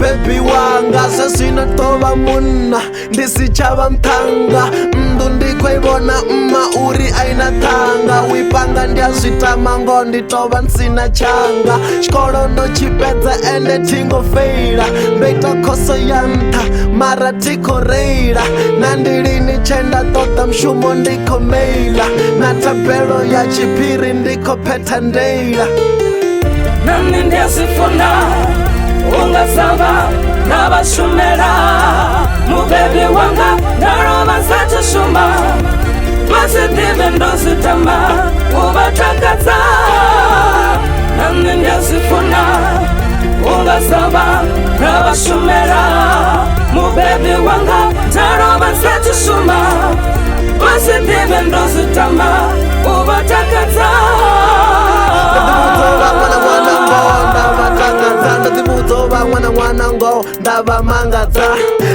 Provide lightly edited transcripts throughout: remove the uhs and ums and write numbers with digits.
baby wanga sasina tova munna ndisichava mthanga mndu ndikhoivona mma uri aina thanga wipanga ndiazwitama ngo nditova nsina changa xikolo ndo chipedza ende thingo feila mbeita khoso ya ntha mara tikho reila na ndilini chenda tota mshumo ndikho meila na tabelo ya chipiri ndikho phetha ndeila nami ndiasifuna ungasava nabashumela mubebi wanga narova nsachishuma basitive ndositama ubatakaza nami ndiasifuna ungasava nabashumela mubebi wanga narova nsachishuma basitive ndositama ubatakaza mwana ngo ndava mangadza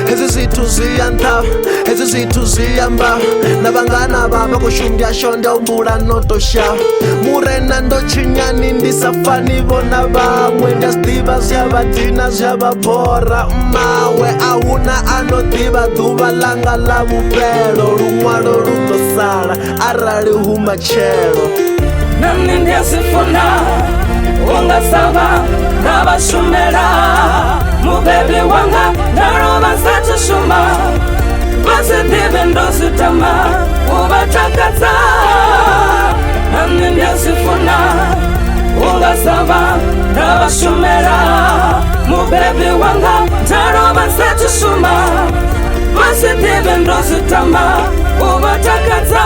hezwi zwithu zwiya ntha hezwi zwithu zwiya mba na vangana vava kushumya shonda umbula notosha murena ndo chinyani ndisafani vona vamwe ndazdiva zvyavadina zvyavabhora mmawe ahuna anodiva dhuva langa la vupelo lunwalo lutosala arali humachelo nami ndiasifuna ungasava nabashumela mubebi wanga narova nsachishuma basitive ndositama ubatakaza nami ndiasifuna ungasava nabashumela mubebi wanga narova nsachishuma basitive ndositama ubatakaza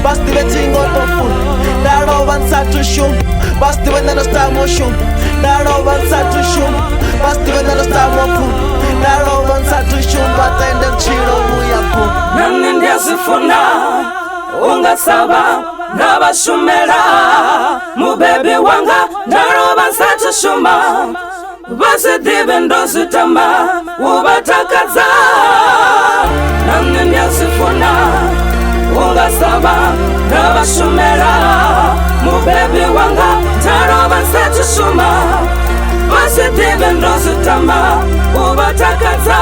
Basitive tingo tofu darova nsatu shum basitive nano stamo shum darova nsatu shum basitive nano stamo fu darova nsatu shum batende mchiro muyaku nami ndiasifuna ungasava nabashumela mubebi wanga darova nsatu shuma basitive ndositama ubatakaza nami ndiasifuna ungasava nabashumela mubebi wanga narova nsachishuma basitive ndositama ubatakaza